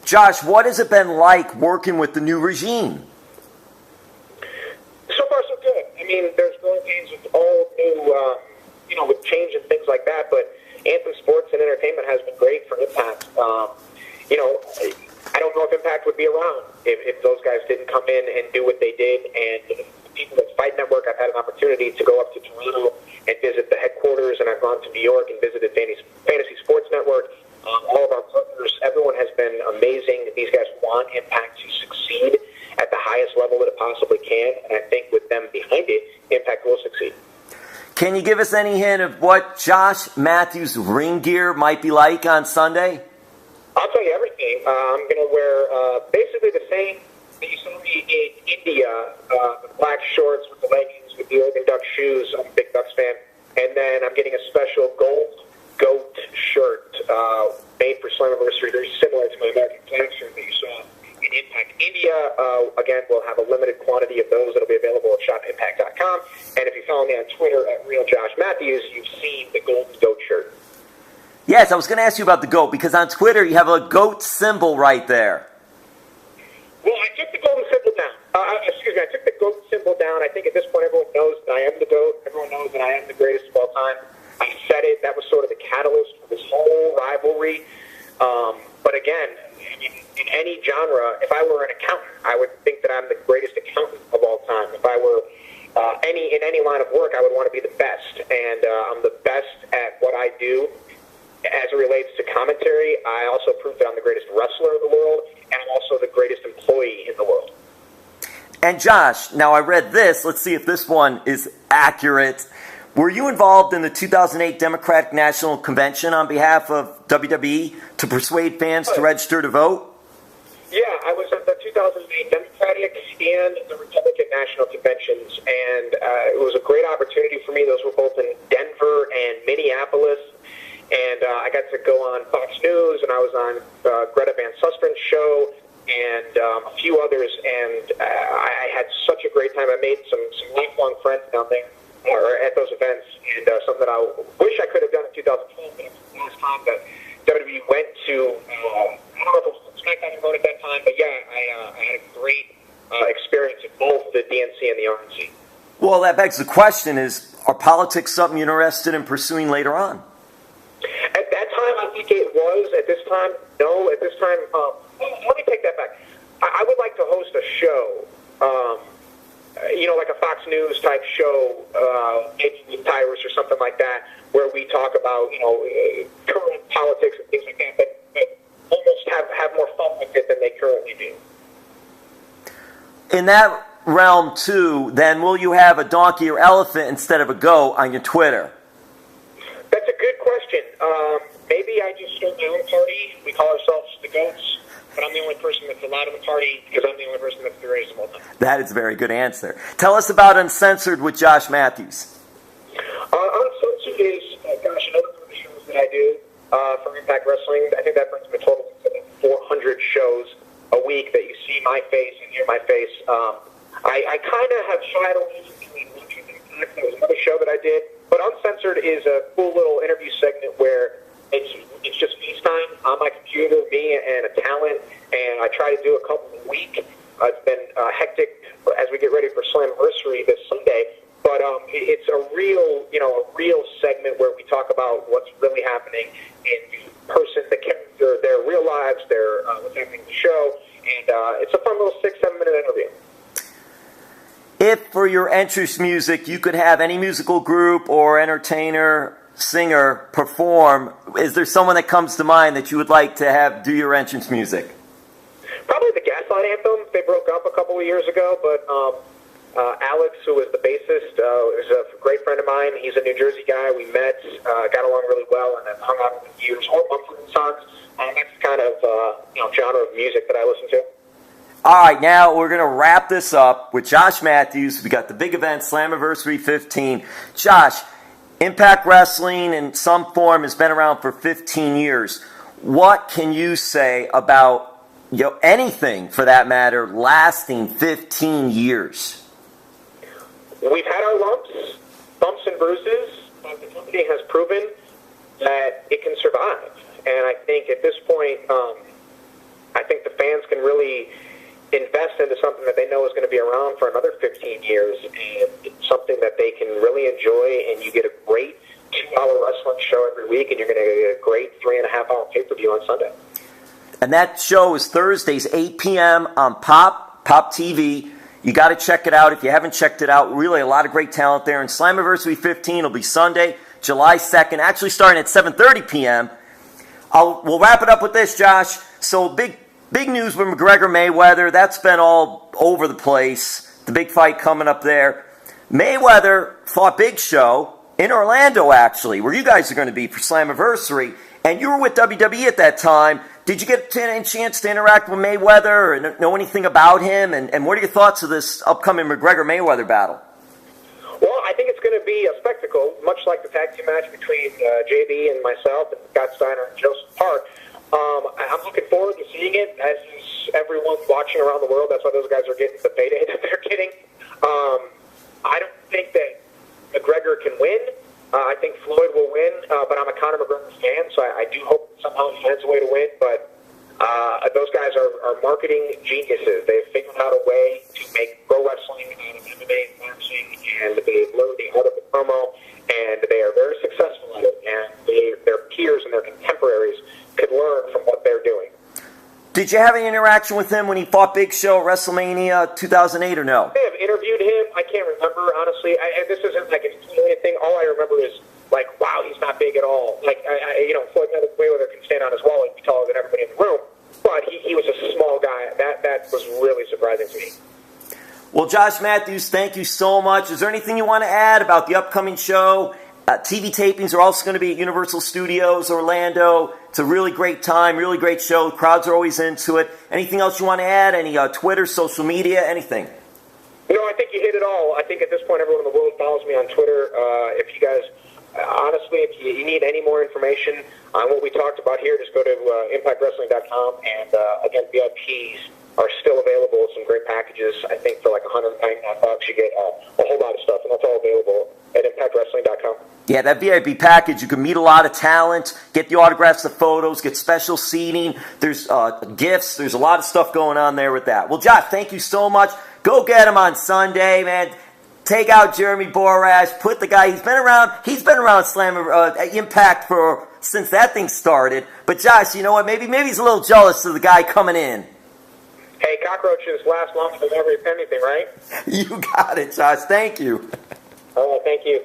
Josh, what has it been like working with the new regime? So far, so good. I mean, there's growing pains with all new, with change and things like that, but Anthem Sports and Entertainment has been great for Impact. I don't know if Impact would be around if those guys didn't come in and do what they did. And people at FITE Network, I've had an opportunity to go up to Toronto and visit the headquarters, and I've gone to New York and visited Fantasy Sports Network. All of our partners, everyone has been amazing. These guys want Impact to succeed at the highest level that it possibly can, and I think with them behind it, Impact will succeed. Can you give us any hint of what Josh Mathews' ring gear might be like on Sunday? I'll tell you everything. I'm going to wear basically the same that you saw me in India, the black shorts with the leggings, with the Oregon Ducks shoes. I'm a big Ducks fan. And then I'm getting a special gold goat shirt made for Slammiversary, very similar to my American flag shirt that you saw in Impact India. Again, we'll have a limited quantity of those that will be available at shopimpact.com. And if you follow me on Twitter at Real Josh Mathews, you've seen the golden goat shirt. Yes, I was going to ask you about the goat, because on Twitter you have a goat symbol right there. Well, I took the golden symbol down. I took the goat symbol down. I think at this point everyone knows that I am the GOAT. Everyone knows that I am the greatest of all time. I said it. That was sort of the catalyst for this whole rivalry. But again, I mean, in any genre, if I were an accountant, I would think that I'm the greatest accountant of all time. If I were in any line of work, I would want to be the best. And I'm the best at what I do. As it relates to commentary, I also proved that I'm the greatest wrestler in the world, and I'm also the greatest employee in the world. And Josh, now I read this. Let's see if this one is accurate. Were you involved in the 2008 Democratic National Convention on behalf of WWE to persuade fans to register to vote? Yeah, I was at the 2008 Democratic and the Republican National Conventions, and it was a great opportunity for me. Those were both in Denver and Minneapolis. And I got to go on Fox News, and I was on Greta Van Sustren's show, and a few others, and I had such a great time. I made some lifelong friends down there, or at those events, and something that I wish I could have done in 2012, but it was the last time that WWE went to, I don't know if it was SmackDown Road at that time, but yeah, I had a great experience at both the DNC and the RNC. Well, that begs the question is, are politics something you're interested in pursuing later on? At that time, I think it was. At this time, no. At this time, let me take that back. I would like to host a show, like a Fox News type show, maybe with Tyrus or something like that, where we talk about, current politics and things like that, but almost have more fun with it than they currently do. In that realm, too, then will you have a donkey or elephant instead of a goat on your Twitter? That's a good question. Maybe I just start my own party. We call ourselves the GOATs, but I'm the only person that's allowed in the party because I'm the only person that's the greatest of all time. That is a very good answer. Tell us about Uncensored with Josh Mathews. Uncensored is, another one of the shows that I do for Impact Wrestling. I think that brings me a total of 400 shows a week that you see my face and hear my face. I kind of have shied away from doing Lunches Impact. That was another show that I did. But Uncensored is a cool little interview segment where it's just FaceTime on my computer, me and a talent, and I try to do a couple a week. It's been hectic as we get ready for Slammiversary this Sunday, but it's a real segment where we talk about what's really happening in the person, the character, their real lives, their what's happening in the show, and it's a fun little 6-7 minute interview. If for your entrance music you could have any musical group or entertainer, singer perform, is there someone that comes to mind that you would like to have do your entrance music? Probably the Gaslight Anthem. They broke up a couple of years ago, but Alex, who was the bassist, is a great friend of mine. He's a New Jersey guy. We met, got along really well, and have hung out for years. Or Mumford & Sons. That's the kind of genre of music that I listen to. All right, now we're going to wrap this up with Josh Mathews. We got the big event, Slammiversary 15. Josh, Impact Wrestling in some form has been around for 15 years. What can you say about anything, for that matter, lasting 15 years? We've had our lumps, bumps and bruises, but the company has proven that it can survive. And I think at this point, I think really invest into something that they know is going to be around for another 15 years, and it's something that they can really enjoy, and you get a great 2-hour wrestling show every week, and you're going to get a great 3.5-hour pay-per-view on Sunday. And that show is Thursdays, 8 p.m. on Poppa TV. You got to check it out if you haven't checked it out. Really a lot of great talent there. And Slammiversary 15 will be Sunday, July 2nd, actually starting at 7:30 p.m. We'll wrap it up with this, Josh. So big news with McGregor Mayweather. That's been all over the place. The big fight coming up there. Mayweather fought Big Show in Orlando, actually, where you guys are going to be for Slammiversary. And you were with WWE at that time. Did you get a chance to interact with Mayweather and know anything about him? And what are your thoughts of this upcoming McGregor-Mayweather battle? Well, I think it's going to be a spectacle, much like the tag team match between JB and myself and Scott Steiner and Joseph Park. I'm looking forward to seeing it, as is everyone watching around the world. That's why those guys are getting the payday that they're getting. I don't think that McGregor can win. I think Floyd will win, but I'm a Conor McGregor fan, so I do hope somehow he finds a way to win. But those guys are marketing geniuses. They've figured out a way to make pro wrestling out of MMA and boxing, and they've learned the art of the promo, and they are very successful at it. And their peers and their contemporaries could learn from what they're doing. Did you have any interaction with him when he fought Big Show at WrestleMania 2008 or no? I have interviewed him. I can't remember, honestly. This isn't like an anything. All I remember is, like, wow, he's not big at all. Like, Floyd Mayweather can stand on his wall and be taller than everybody in the room, but he was a small guy. That was really surprising to me. Well, Josh Mathews, thank you so much. Is there anything you want to add about the upcoming show? TV tapings are also going to be at Universal Studios Orlando. It's a really great time, really great show. Crowds are always into it. Anything else you want to add? Any Twitter, social media, anything? No, I think you hit it all. I think at this point everyone in the world follows me on Twitter. If you guys, honestly, if you need any more information on what we talked about here, just go to impactwrestling.com. And again, VIPs are still available with some great packages. I think for like $199 you get a whole lot of stuff, and that's all available at impactwrestling.com. Yeah, that VIP package, you can meet a lot of talent, get the autographs, the photos, get special seating. There's gifts. There's a lot of stuff going on there with that. Well, Josh, thank you so much. Go get him on Sunday, man. Take out Jeremy Borash. Put the guy. He's been around Impact since that thing started. But Josh, you know what? Maybe he's a little jealous of the guy coming in. Hey, cockroaches last longer than anything, right? You got it, Josh. Thank you. All right, thank you.